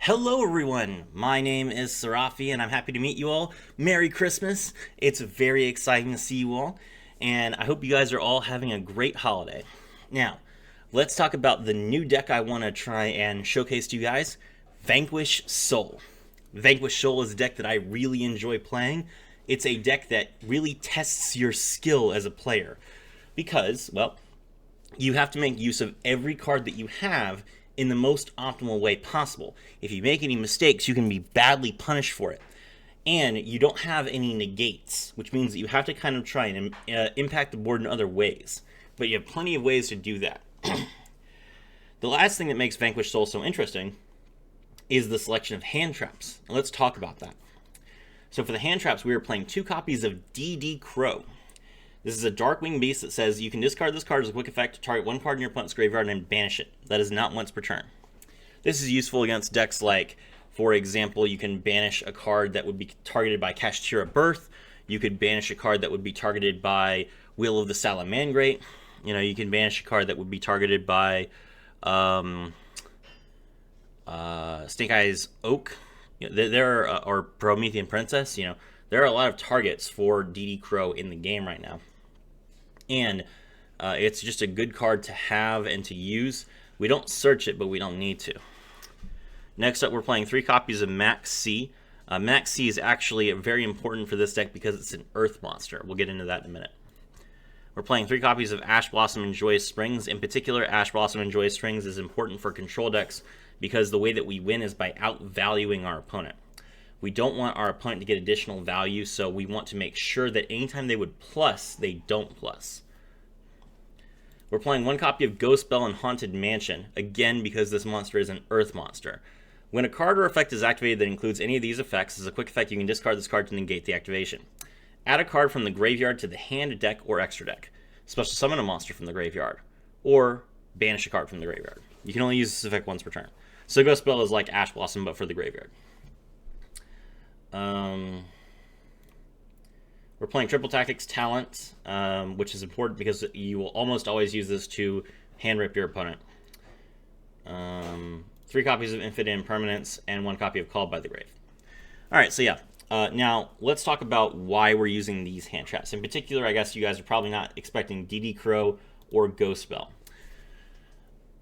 Hello everyone, my name is Sarafi and I'm happy to meet you all. Merry Christmas. It's very exciting to see you all and I hope you guys are all having a great holiday. Now, let's talk about the new deck I want to try and showcase to you guys, Vanquish Soul. Vanquish Soul is a deck that I really enjoy playing. It's a deck that really tests your skill as a player because, well, you have to make use of every card that you have in the most optimal way possible. If you make any mistakes, you can be badly punished for it. And you don't have any negates, which means that you have to kind of try and impact the board in other ways. But you have plenty of ways to do that. The last thing that makes Vanquish Soul so interesting is the selection of hand traps. And let's talk about that. So for the hand traps, we are playing 2 copies of DD Crow. This is a Darkwing Beast that says you can discard this card as a quick effect to target one card in your opponent's graveyard and banish it. That is not once per turn. This is useful against decks like, for example, you can banish a card that would be targeted by Kashtira Birth. You could banish a card that would be targeted by Will of the Salamangrate. You know, you can banish a card that would be targeted by Snake Eyes Oak. You know, there are, or Promethean Princess. You know, there are a lot of targets for DD Crow in the game right now. And it's just a good card to have and to use. We don't search it, but we don't need to. Next up, we're playing 3 copies of Max C. Max C is actually very important for this deck because it's an Earth monster. We'll get into that in a minute. We're playing 3 copies of Ash Blossom and Joyous Springs. In particular, Ash Blossom and Joyous Springs is important for control decks because the way that we win is by outvaluing our opponent. We don't want our opponent to get additional value, so we want to make sure that anytime they would plus, they don't plus. We're playing 1 copy of Ghost Bell and Haunted Mansion, again because this monster is an Earth monster. When a card or effect is activated that includes any of these effects, as a quick effect you can discard this card to negate the activation. Add a card from the graveyard to the hand, deck, or extra deck. Special summon a monster from the graveyard. Or banish a card from the graveyard. You can only use this effect once per turn. So Ghost Bell is like Ash Blossom, but for the graveyard. We're playing Triple Tactics Talent, which is important because you will almost always use this to hand rip your opponent. 3 copies of Infinite Impermanence and 1 copy of Called by the Grave. Alright, so yeah. Now, let's talk about why we're using these hand traps. In particular, I guess you guys are probably not expecting DD Crow or Ghost Bell.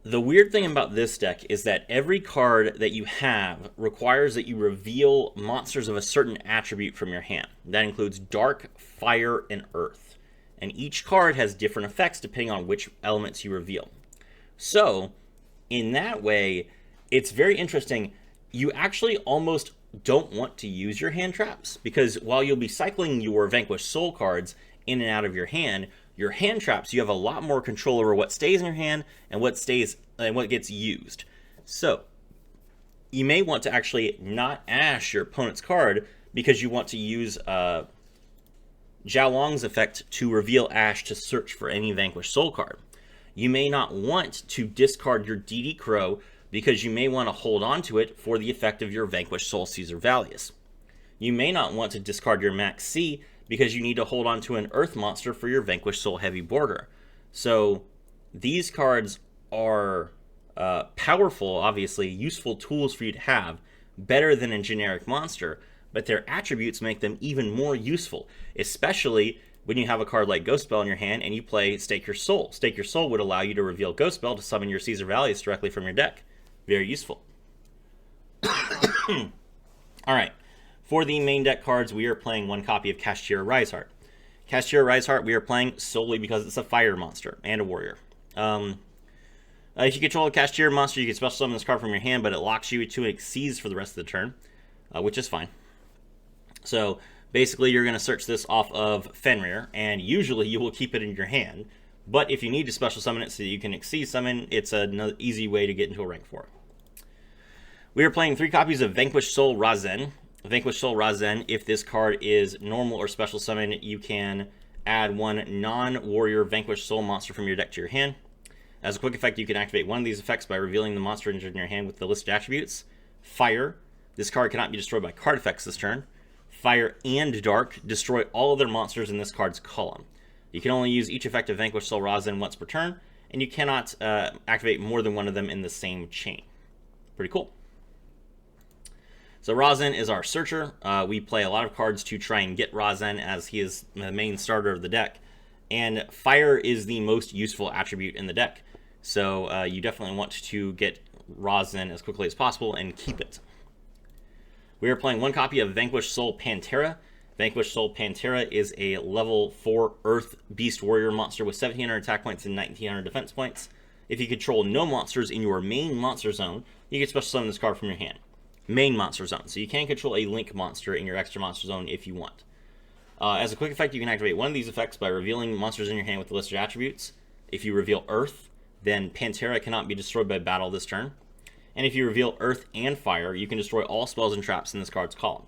The weird thing about this deck is that every card that you have requires that you reveal monsters of a certain attribute from your hand. That includes Dark, Fire, and Earth. And each card has different effects depending on which elements you reveal. So, in that way, it's very interesting. You actually almost don't want to use your hand traps, because while you'll be cycling your Vanquish Soul cards in and out of your hand traps, you have a lot more control over what stays in your hand and what stays and what gets used. So you may want to actually not ash your opponent's card because you want to use Zhao Long's effect to reveal ash to search for any Vanquish Soul card. You may not want to discard your DD Crow because you may want to hold on to it for the effect of your Vanquish Soul Caesar Valius. You may not want to discard your Max C because you need to hold on to an Earth monster for your Vanquish Soul Heavy Border. So these cards are powerful, obviously, useful tools for you to have, better than a generic monster, but their attributes make them even more useful, especially when you have a card like Ghost Bell in your hand and you play Stake Your Soul. Stake Your Soul would allow you to reveal Ghost Bell to summon your Caesar Valius directly from your deck. Very useful. Alright. For the main deck cards, we are playing 1 copy of Kashtira Riseheart. Kashtira Riseheart we are playing solely because it's a fire monster and a warrior. If you control a Kashtira monster, you can special summon this card from your hand, but it locks you to Exceeds for the rest of the turn, which is fine. So basically you're going to search this off of Fenrir, and usually you will keep it in your hand. But if you need to special summon it so that you can Exceed summon, it's an easy way to get into a rank 4. We are playing 3 copies of Vanquish Soul Razen. Vanquish Soul Razen, if this card is normal or special summon, you can add 1 non-warrior Vanquish Soul monster from your deck to your hand. As a quick effect, you can activate one of these effects by revealing the monster in your hand with the listed attributes. Fire. This card cannot be destroyed by card effects this turn. Fire and Dark. Destroy all other monsters in this card's column. You can only use each effect of Vanquish Soul Razen once per turn, and you cannot activate more than one of them in the same chain. Pretty cool. So Razen is our searcher. We play a lot of cards to try and get Razen, as he is the main starter of the deck. And fire is the most useful attribute in the deck. So you definitely want to get Razen as quickly as possible and keep it. We are playing one copy of Vanquish Soul Pantera. Vanquish Soul Pantera is a level 4 Earth Beast Warrior monster with 1,700 attack points and 1,900 defense points. If you control no monsters in your main monster zone, you can special summon this card from your hand. Main monster zone. So you can control a Link monster in your extra monster zone if you want. As a quick effect, you can activate one of these effects by revealing monsters in your hand with the listed attributes. If you reveal Earth, then Pantera cannot be destroyed by battle this turn. And if you reveal Earth and Fire, you can destroy all spells and traps in this card's column.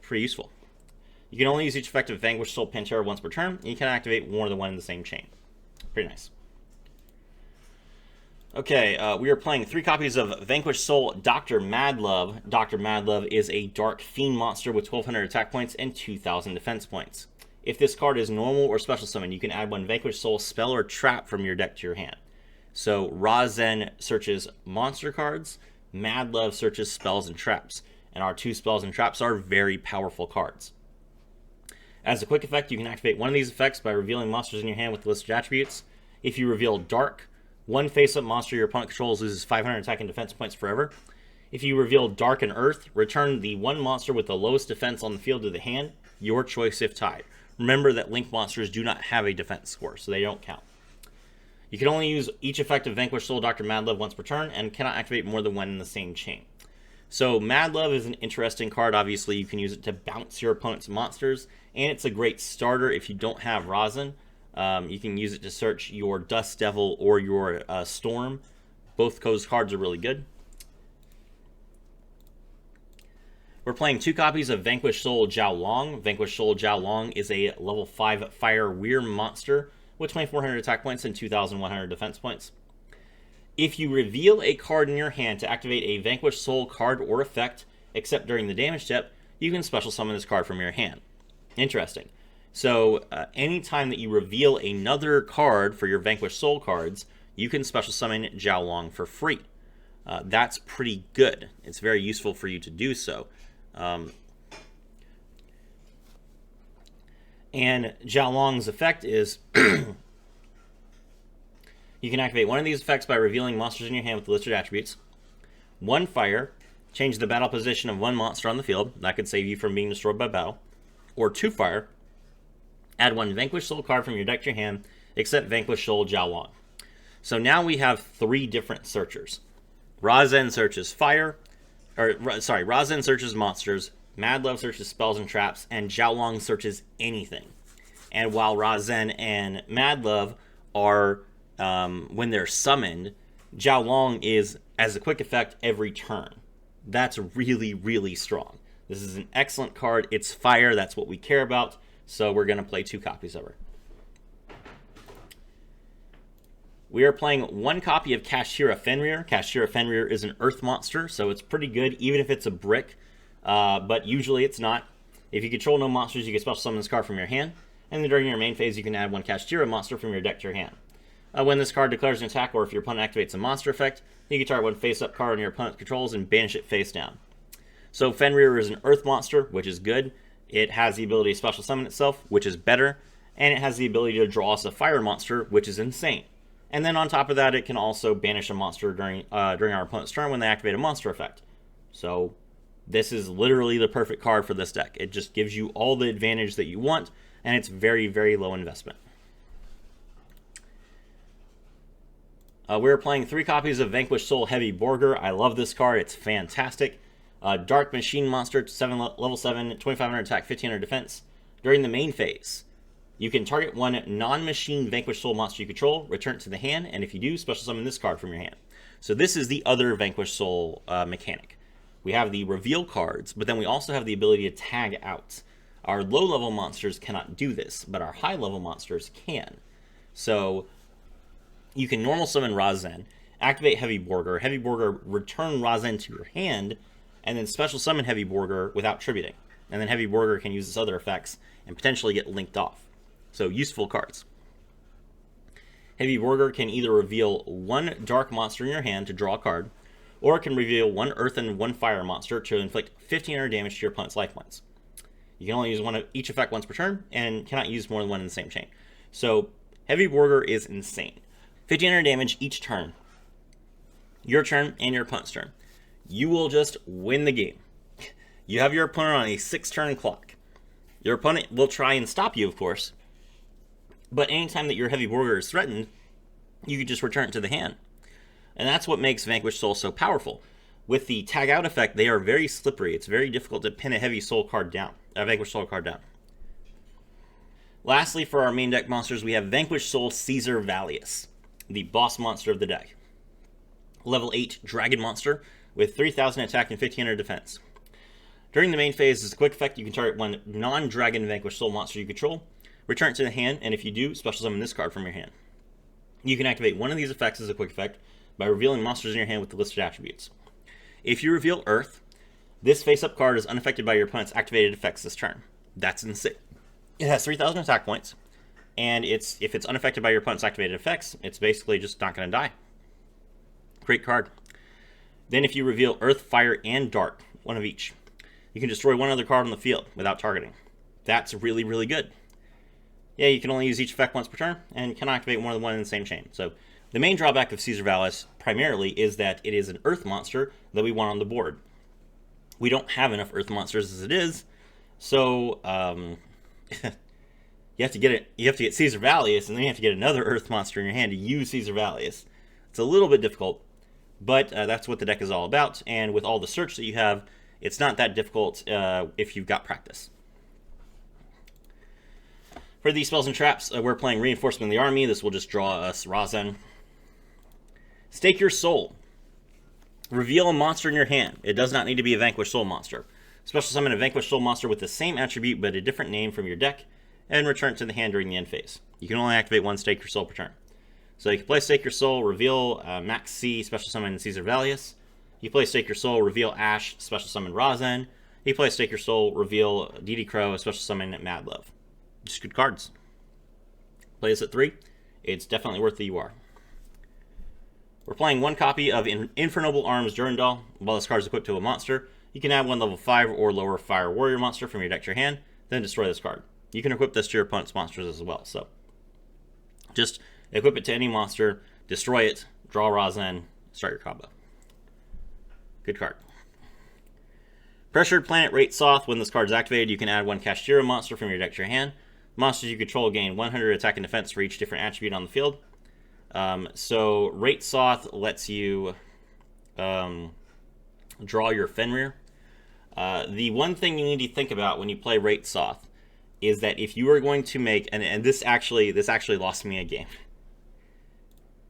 Pretty useful. You can only use each effect of Vanquish Soul Pantera once per turn, and you can activate more than one in the same chain. Pretty nice. Okay, we are playing 3 copies of Vanquish Soul Dr. Madlove. Dr. Madlove is a Dark Fiend monster with 1,200 attack points and 2,000 defense points. If this card is normal or special summon, you can add one Vanquish Soul spell or trap from your deck to your hand. So Razen searches monster cards, Madlove searches spells and traps, and our 2 spells and traps are very powerful cards. As a quick effect, you can activate one of these effects by revealing monsters in your hand with the listed attributes. If you reveal Dark, one face-up monster your opponent controls loses 500 attack and defense points forever. If you reveal Dark and Earth, return the one monster with the lowest defense on the field to the hand, your choice if tied. Remember that Link monsters do not have a defense score, so they don't count. You can only use each effect of Vanquish Soul Dr. Madlove once per turn, and cannot activate more than one in the same chain. So Madlove is an interesting card. Obviously, you can use it to bounce your opponent's monsters, and it's a great starter if you don't have Razen. You can use it to search your Dust Devil or your Storm. Both those cards are really good. We're playing 2 copies of Vanquish Soul Jiao Long. Vanquish Soul Jiao Long is a level 5 Fire Weir monster with 2,400 attack points and 2,100 defense points. If you reveal a card in your hand to activate a Vanquish Soul card or effect, except during the damage step, you can special summon this card from your hand. Interesting. So anytime that you reveal another card for your Vanquish Soul cards, you can special summon Jiao Long for free. That's pretty good. It's very useful for you to do so. And Jiao Long's effect is you can activate one of these effects by revealing monsters in your hand with the listed attributes. 1 fire, change the battle position of one monster on the field. That could save you from being destroyed by battle. Or 2 fire, add 1 Vanquish Soul card from your deck to your hand, except Vanquish Soul Jiao Long. So now we have 3 different searchers. Razen searches Razen searches monsters, Madlove searches spells and traps, and Jiao Long searches anything. And while Razen and Madlove are, when they're summoned, Jiao Long is, as a quick effect, every turn. That's really, really strong. This is an excellent card. It's fire. That's what we care about. So we're going to play 2 copies of her. We are playing 1 copy of Kashtira Fenrir. Kashtira Fenrir is an earth monster, so it's pretty good, even if it's a brick. But usually it's not. If you control no monsters, you can special summon this card from your hand. And then during your main phase, you can add 1 Kashtira monster from your deck to your hand. When this card declares an attack, or if your opponent activates a monster effect, you can target 1 face-up card on your opponent controls and banish it face down. So Fenrir is an earth monster, which is good. It has the ability to special summon itself, which is better. And it has the ability to draw us a fire monster, which is insane. And then on top of that, it can also banish a monster during our opponent's turn when they activate a monster effect. So this is literally the perfect card for this deck. It just gives you all the advantage that you want, and it's very, very low investment. We're playing 3 copies of Vanquish Soul Heavy Borger. I love this card. It's fantastic. Dark Machine Monster, level 7, 2,500 attack, 1,500 defense. During the main phase, you can target 1 non-machine Vanquish Soul monster you control, return it to the hand, and if you do, special summon this card from your hand. So this is the other Vanquish Soul mechanic. We have the reveal cards, but then we also have the ability to tag out. Our low-level monsters cannot do this, but our high-level monsters can. So you can normal summon Razen, activate Heavy Borger, return Razen to your hand, and then special summon Heavy Borger without tributing. And then Heavy Borger can use its other effects and potentially get linked off. So useful cards. Heavy Borger can either reveal 1 dark monster in your hand to draw a card, or it can reveal one earth and one fire monster to inflict 1500 damage to your opponent's life points. You can only use one of each effect once per turn, and cannot use more than one in the same chain. So Heavy Borger is insane. 1500 damage each turn. Your turn and your opponent's turn. You will just win the game. You have your opponent on a 6-turn clock. Your opponent will try and stop you, of course, but anytime that your Heavy Borger is threatened, you can just return it to the hand. And that's what makes Vanquish Soul so powerful. With the tag out effect, they are very slippery. It's very difficult to pin a Heavy Soul card down, a Vanquish Soul card down. Lastly, for our main deck monsters, we have Vanquish Soul Caesar Vallius, the boss monster of the deck. Level 8 Dragon monster with 3000 attack and 1500 defense. During the main phase, as a quick effect, you can target one non-dragon Vanquish Soul monster you control, return it to the hand, and if you do, special summon this card from your hand. You can activate one of these effects as a quick effect by revealing monsters in your hand with the listed attributes. If you reveal Earth, this face-up card is unaffected by your opponent's activated effects this turn. That's insane. It has 3000 attack points, and if it's unaffected by your opponent's activated effects, it's basically just not going to die. Great card. Then if you reveal Earth, Fire, and Dark, one of each, you can destroy one other card on the field without targeting. That's really, really good. Yeah, you can only use each effect once per turn, and can activate more than one in the same chain. So the main drawback of Caesar Vallius primarily is that it is an Earth monster that we want on the board. We don't have enough Earth monsters as it is, so you have to get Caesar Vallius, and then you have to get another Earth monster in your hand to use Caesar Vallius. It's a little bit difficult, but that's what the deck is all about. And with all the search that you have, it's not that difficult if you've got practice. For these spells and traps, we're playing Reinforcement of the Army. This will just draw us Razen. Stake Your Soul. Reveal a monster in your hand. It does not need to be a Vanquish Soul monster. Special summon a Vanquish Soul monster with the same attribute but a different name from your deck, and return it to the hand during the end phase. You can only activate one Stake Your Soul per turn. So you can play Stake Your Soul, reveal Max C, special summon Caesar Vallius. You play Stake Your Soul, reveal Ash, special summon Razen. You play Stake Your Soul, reveal DD Crow, special summon Mad Love. Just good cards. Play this at 3. It's definitely worth the UR. We're playing one copy of Infernoble Arms Durandal. While this card is equipped to a monster, you can add one level 5 or lower Fire Warrior monster from your deck to your hand, then destroy this card. You can equip this to your opponent's monsters as well. So just equip it to any monster, destroy it, draw Razen, start your combo. Good card. Pressured Planet Rate Soth. When this card is activated, you can add one Kashtira monster from your deck to your hand. Monsters you control gain 100 attack and defense for each different attribute on the field. So Rate Soth lets you draw your Fenrir. The one thing you need to think about when you play Rate Soth is that if you are going to make, and this actually lost me a game.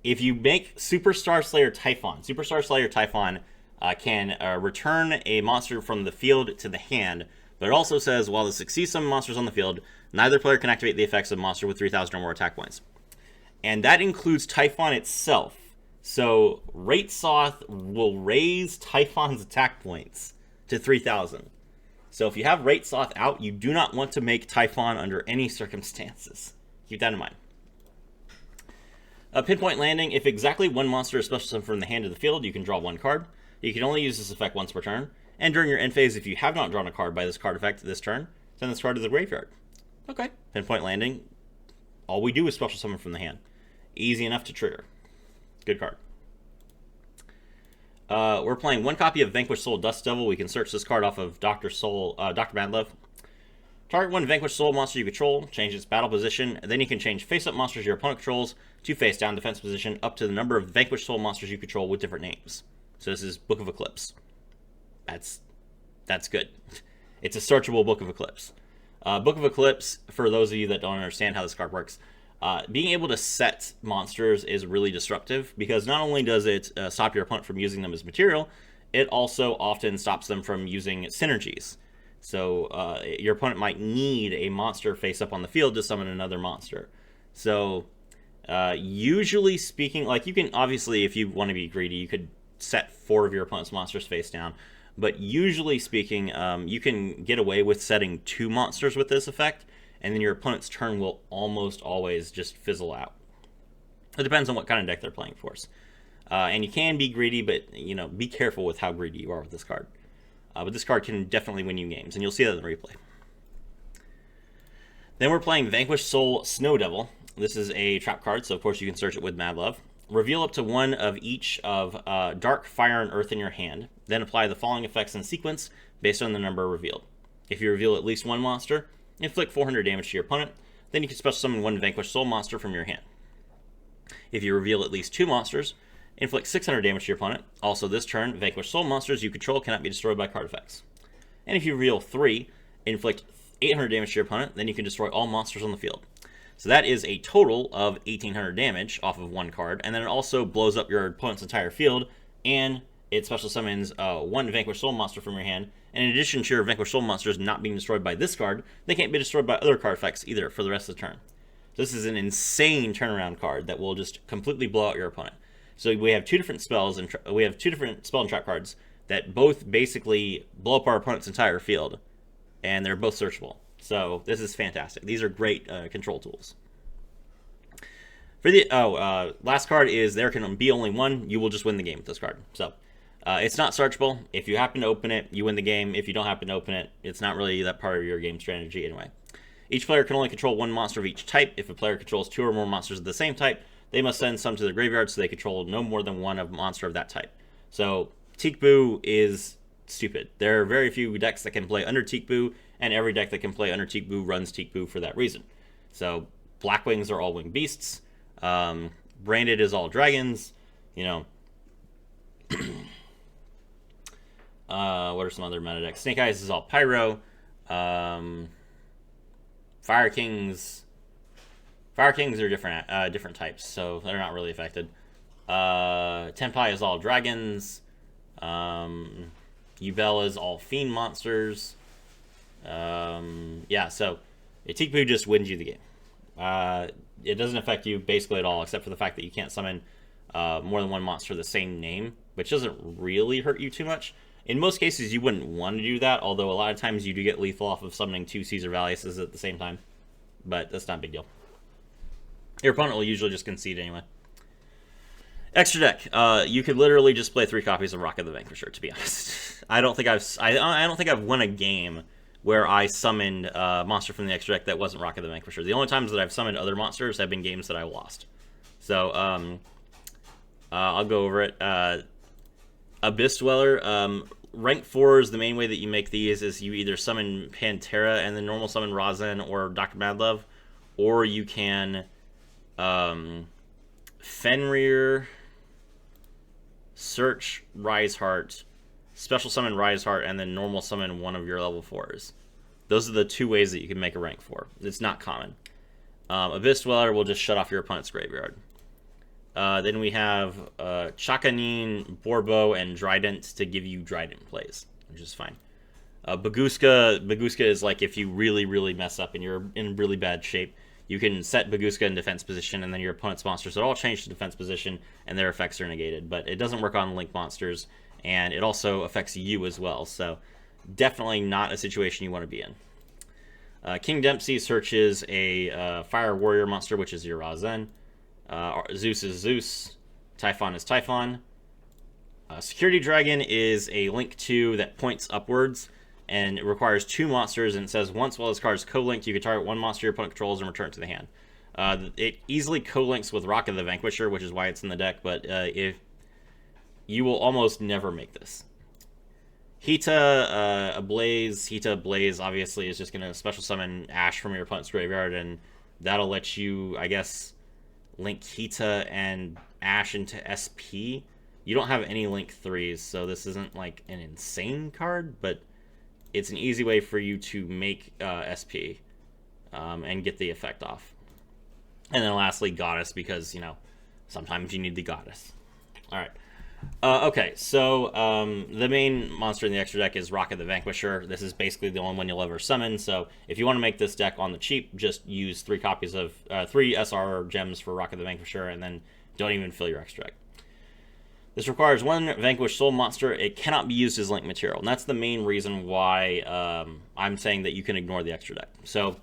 If you make Superstar Slayer Typhon can return a monster from the field to the hand, but it also says, while this succeeds some monsters on the field, neither player can activate the effects of a monster with 3,000 or more attack points. And that includes Typhon itself. So Rate Soth will raise Typhon's attack points to 3,000. So if you have Rate Soth out, you do not want to make Typhon under any circumstances. Keep that in mind. Pinpoint Landing. If exactly one monster is special summoned from the hand to the field, you can draw one card. You can only use this effect once per turn. And during your end phase, if you have not drawn a card by this card effect this turn, send this card to the graveyard. Okay. Pinpoint Landing. All we do is special summon from the hand. Easy enough to trigger. Good card. We're playing one copy of Vanquish Soul Dust Devil. We can search this card off of Dr. Madlove. Target one Vanquish Soul monster you control, change its battle position, and then you can change face-up monsters your opponent controls to face-down defense position up to the number of Vanquish Soul monsters you control with different names. So this is Book of Eclipse. That's good. It's a searchable Book of Eclipse. Book of Eclipse, for those of you that don't understand how this card works, being able to set monsters is really disruptive because not only does it stop your opponent from using them as material, it also often stops them from using synergies. So your opponent might need a monster face up on the field to summon another monster. So usually speaking, like you can obviously, if you want to be greedy, you could set 4 of your opponent's monsters face down. But usually speaking, you can get away with setting 2 monsters with this effect, and then your opponent's turn will almost always just fizzle out. It depends on what kind of deck they're playing, of course. And you can be greedy, but be careful with how greedy you are with this card. But this card can definitely win you games, and you'll see that in the replay. Then we're playing Vanquish Soul Snow Devil. This is a trap card, so of course you can search it with Mad Love. Reveal up to one of each of Dark, Fire, and Earth in your hand. Then apply the following effects in sequence based on the number revealed. If you reveal at least one monster, inflict 400 damage to your opponent. Then you can special summon one Vanquish Soul monster from your hand. If you reveal at least 2 monsters, inflict 600 damage to your opponent. Also this turn, Vanquish Soul monsters you control cannot be destroyed by card effects. And if you reveal 3, inflict 800 damage to your opponent, then you can destroy all monsters on the field. So that is a total of 1800 damage off of one card, and then it also blows up your opponent's entire field, and it special summons one Vanquish Soul monster from your hand. And in addition to your Vanquish Soul monsters not being destroyed by this card, they can't be destroyed by other card effects either for the rest of the turn. So this is an insane turnaround card that will just completely blow out your opponent. So we have 2 different spells, and we have 2 different spell and trap cards that both basically blow up our opponent's entire field, and they're both searchable. So this is fantastic. These are great control tools. For the last card is there can be only one. You will just win the game with this card. So it's not searchable. If you happen to open it, you win the game. If you don't happen to open it, it's not really that part of your game strategy anyway. Each player can only control 1 monster of each type. If a player controls 2 or more monsters of the same type, they must send some to the graveyard so they control no more than 1 monster of that type. So Teekboo is stupid. There are very few decks that can play under Teekboo, and every deck that can play under Teekboo runs Teekboo for that reason. So Blackwings are all winged beasts. Branded is all dragons. What are some other meta decks? Snake Eyes is all pyro. Fire Kings are different types, so they're not really affected. Tenpai is all dragons. Yubel is all fiend monsters. Yeah, so Teekboo just wins you the game. It doesn't affect you basically at all, except for the fact that you can't summon more than 1 monster of the same name, which doesn't really hurt you too much. In most cases, you wouldn't want to do that, although a lot of times you do get lethal off of summoning 2 Caesar Valiuses at the same time. But that's not a big deal. Your opponent will usually just concede anyway. Extra deck. You could literally just play 3 copies of Rocket the Vanquisher, to be honest. I don't think I've won a game where I summoned a monster from the extra deck that wasn't Rocket the Vanquisher. The only times that I've summoned other monsters have been games that I lost. So, I'll go over it. Abyss Dweller. Rank 4 is the main way that you make these, is you either summon Pantera and then normal summon Razan or Dr. Madlove, or you can Fenrir, search Riseheart, special summon Riseheart, and then normal summon one of your level 4s. Those are the 2 ways that you can make a rank 4. It's not common. Abyss Dweller will just shut off your opponent's graveyard. Then we have Chakanin, Borbo, and Drident to give you Drident plays, which is fine. Baguska is like if you really, really mess up and you're in really bad shape, you can set Baguska in defense position, and then your opponent's monsters will all change to defense position, and their effects are negated. But it doesn't work on Link monsters, and it also affects you as well. So definitely not a situation you want to be in. King Dempsey searches a Fire Warrior monster, which is your Razen. Zeus is Zeus. Typhon is Typhon. Security Dragon is a Link 2 that points upwards, and it requires 2 monsters, and it says once while this card is co-linked, you can target 1 monster your opponent controls and return it to the hand. It easily co-links with Rocket the Vanquisher, which is why it's in the deck, but if you will almost never make this. Hita Blaze obviously is just going to special summon Ash from your opponent's graveyard, and that'll let you, I guess, link Hita and Ash into SP. You don't have any Link 3s, so this isn't like an insane card, but it's an easy way for you to make SP and get the effect off. And then lastly, Goddess, because, sometimes you need the Goddess. Alright. Okay, so the main monster in the extra deck is Rocket the Vanquisher. This is basically the only one you'll ever summon, so if you want to make this deck on the cheap, just use 3 copies of 3 SR gems for Rocket the Vanquisher, and then don't even fill your extra deck. This requires 1 Vanquish Soul monster. It cannot be used as Link material, and that's the main reason why I'm saying that you can ignore the extra deck. So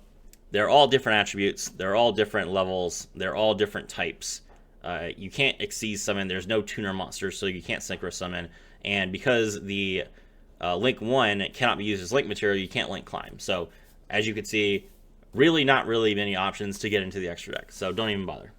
they're all different attributes, they're all different levels, they're all different types. You can't exceed summon. There's no tuner monsters, so you can't synchro summon. And because the Link 1 cannot be used as link material, you can't link climb. So as you can see, really not really many options to get into the extra deck. So don't even bother.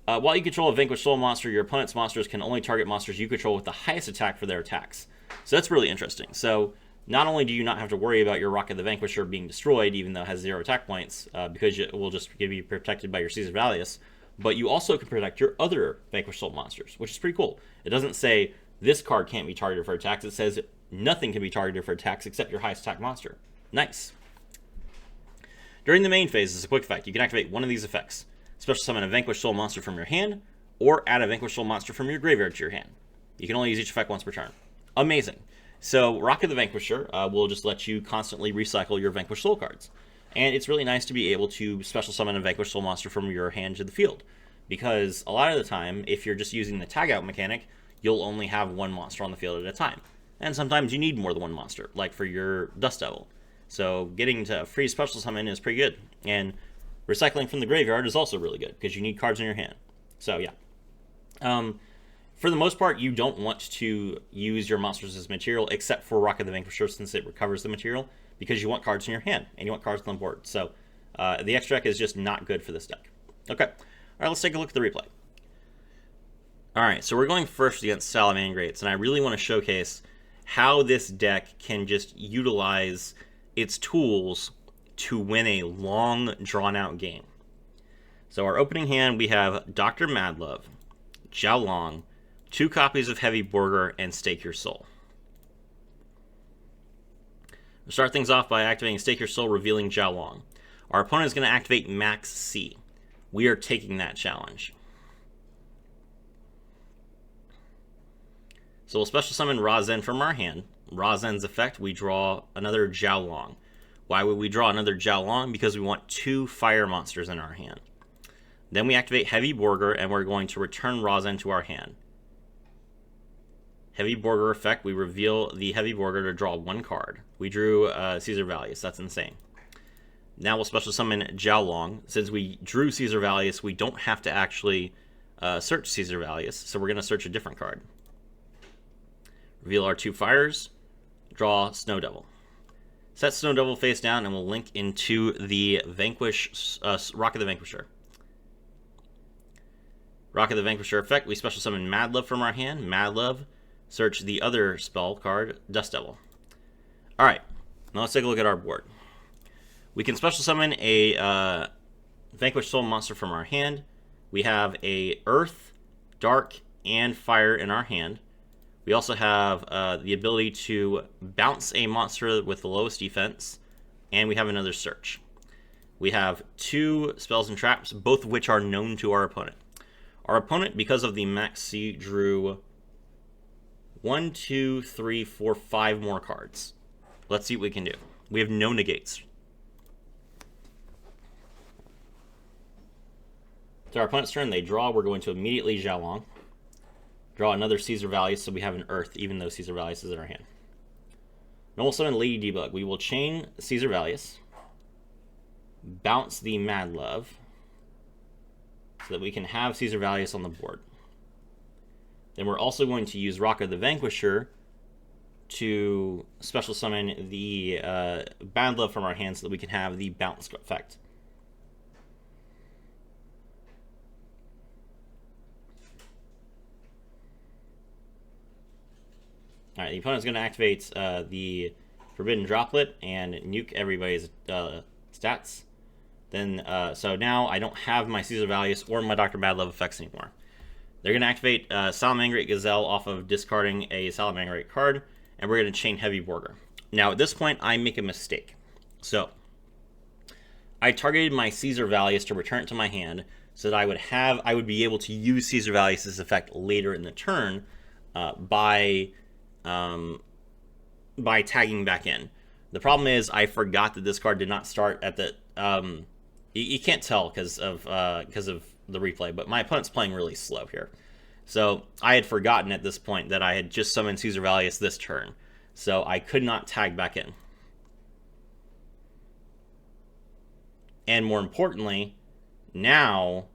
While you control a Vanquish Soul monster, your opponent's monsters can only target monsters you control with the highest attack for their attacks. So that's really interesting. So not only do you not have to worry about your Rocket the Vanquisher being destroyed, even though it has 0 attack points, because it will just give you protected by your Caesar Valius, but you also can protect your other Vanquish Soul monsters, which is pretty cool. It doesn't say this card can't be targeted for attacks. It says nothing can be targeted for attacks except your highest attack monster. Nice. During the main phase, as a quick effect, you can activate one of these effects. Special summon a Vanquish Soul monster from your hand, or add a Vanquish Soul monster from your graveyard to your hand. You can only use each effect once per turn. Amazing. So Rocket the Vanquisher will just let you constantly recycle your Vanquish Soul cards. And it's really nice to be able to special summon a Vanquish Soul monster from your hand to the field. Because a lot of the time, if you're just using the tag out mechanic, you'll only have one monster on the field at a time. And sometimes you need more than one monster, like for your Dust Devil. So getting to free special summon is pretty good. And recycling from the graveyard is also really good, because you need cards in your hand. So yeah. For the most part, you don't want to use your monsters as material, except for Rocket the Vanquisher, since it recovers the material, because you want cards in your hand, and you want cards on the board. So the extra deck is just not good for this deck. Okay, all right, let's take a look at the replay. All right, so we're going first against Salamangreats, and I really want to showcase how this deck can just utilize its tools to win a long, drawn-out game. So our opening hand, we have Dr. Madlove, Jiaolong, 2 copies of Heavy Borger, and Stake Your Soul. We'll start things off by activating Stake Your Soul, revealing Jiaolong. Our opponent is going to activate Max C. We are taking that challenge. So we'll special summon Razen from our hand. Razen's effect, we draw another Jiaolong. Why would we draw another Jiaolong? Because we want 2 fire monsters in our hand. Then we activate Heavy Borger, and we're going to return Razen to our hand. Heavy Borger effect, we reveal the Heavy Borger to draw 1 card. We drew Caesar Valius, that's insane. Now we'll special summon Jiaolong. Since we drew Caesar Valius, we don't have to actually search Caesar Valius, so we're going to search a different card. Reveal our 2 fires, draw Snow Devil. Set Snow Devil face down, and we'll link into the Vanquish, Rocket the Vanquisher. Rocket the Vanquisher effect, we special summon Madlove from our hand. Madlove, search the other spell card, Dust Devil. Alright, now let's take a look at our board. We can special summon a Vanquish Soul monster from our hand. We have a Earth, Dark, and Fire in our hand. We also have the ability to bounce a monster with the lowest defense, and we have another search. We have 2 spells and traps, both of which are known to our opponent. Our opponent, because of the Max C, drew 1, 2, 3, 4, 5 more cards. Let's see what we can do. We have no negates. So our opponent's turn, they draw. We're going to immediately Jiaolong. Draw another Caesar Valius, so we have an Earth, even though Caesar Valius is in our hand. Normal summon Lady Debug. We will chain Caesar Valius, bounce the Madlove, so that we can have Caesar Valius on the board. Then we're also going to use Rocket the Vanquisher to special summon the Madlove from our hand so that we can have the bounce effect. Alright, the opponent's going to activate the Forbidden Droplet and nuke everybody's stats. Then, so now I don't have my Caesar Valius or my Dr. Madlove effects anymore. They're going to activate Salamangreat Gazelle off of discarding a Salamangreat card, and we're going to chain Heavy Borger. Now, at this point, I make a mistake. So, I targeted my Caesar Valius to return it to my hand, so that I would be able to use Caesar Valius' effect later in the turn by tagging back in. The problem is I forgot that this card did not start at the you can't tell because of the replay, but my opponent's playing really slow here. So I had forgotten at this point that I had just summoned Caesar Valius this turn, so I could not tag back in. And more importantly, now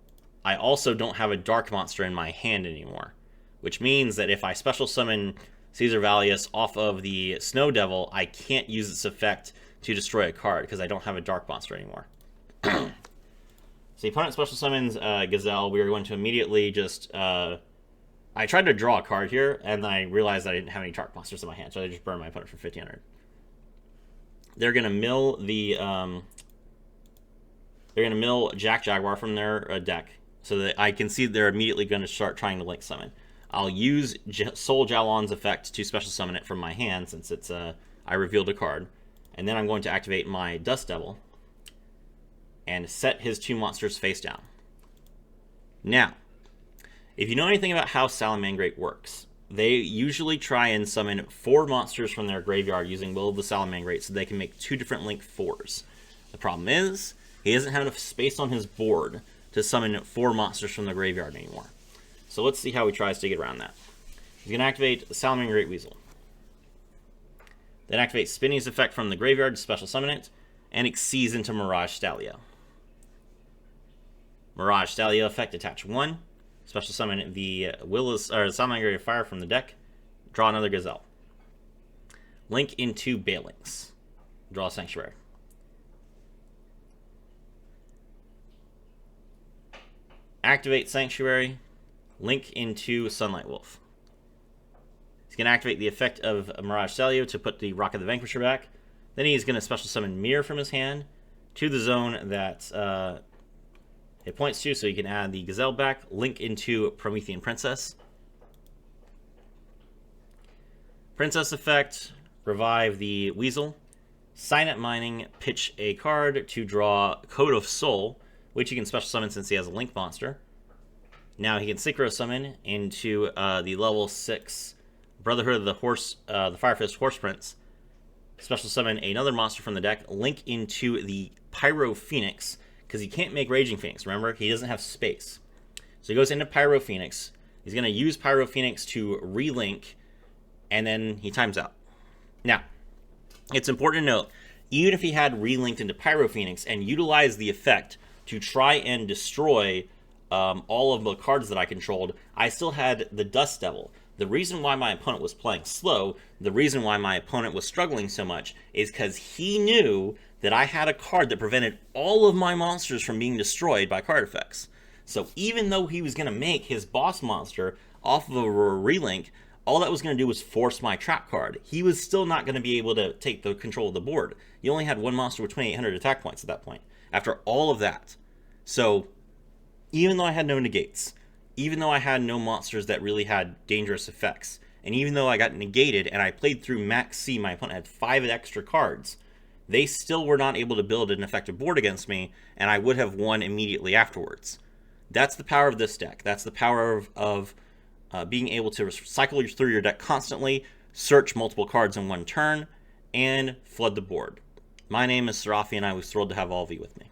I also don't have a dark monster in my hand anymore, which means that if I special summon Caesar Valius off of the Snow Devil, I can't use its effect to destroy a card because I don't have a dark monster anymore. So the opponent special summons Gazelle. We are going to immediately just... I tried to draw a card here, and then I realized I didn't have any dark monsters in my hand, so I just burned my opponent for 1,500. They're going to mill the... they're going to mill Jack Jaguar from their deck, so that I can see they're immediately going to start trying to link summon. I'll use Soul Jalon's effect to special summon it from my hand, since it's I revealed a card. And then I'm going to activate my Dust Devil and set his 2 monsters face down. Now, if you know anything about how Salamangreat works, they usually try and summon 4 monsters from their graveyard using Will of the Salamangreat so they can make 2 different link 4s. The problem is, he doesn't have enough space on his board to summon 4 monsters from the graveyard anymore. So let's see how he tries to get around that. He's going to activate Salamangreat Weasel. Then activate Spinny's effect from the graveyard to special summon it, and Exceeds into Mirage Stalio. Mirage Stalio effect, attach 1. Special summon the Salamangreat Fire from the deck. Draw another Gazelle. Link into Balings. Draw a Sanctuary. Activate Sanctuary. Link into Sunlight Wolf. He's going to activate the effect of Mirage Stalio to put the Rock of the Vanquisher back. Then he's going to special summon Mirror from his hand to the zone that it points to, so you can add the Gazelle back. Link into Promethean Princess. Princess effect, revive the Weasel. Signet Mining, pitch a card to draw Code of Soul, which he can special summon since he has a Link monster. Now he can Synchro Summon into the level 6 Brotherhood of the Firefist Horse Prince. Special summon another monster from the deck. Link into the Pyro Phoenix, because he can't make Raging Phoenix. Remember, he doesn't have space. So he goes into Pyro Phoenix. He's going to use Pyro Phoenix to relink, and then he times out. Now, it's important to note, even if he had relinked into Pyro Phoenix and utilized the effect to try and destroy all of the cards that I controlled, I still had the Dust Devil. The reason why my opponent was playing slow, the reason why my opponent was struggling so much, is because he knew that I had a card that prevented all of my monsters from being destroyed by card effects. So even though he was going to make his boss monster off of a relink, all that was going to do was force my trap card. He was still not going to be able to take the control of the board. You only had one monster with 2,800 attack points at that point, after all of that. So even though I had no negates, even though I had no monsters that really had dangerous effects, and even though I got negated and I played through Max C, my opponent had 5 extra cards, they still were not able to build an effective board against me, and I would have won immediately afterwards. That's the power of this deck. That's the power of being able to cycle through your deck constantly, search multiple cards in one turn, and flood the board. My name is Serafi, and I was thrilled to have all of you with me.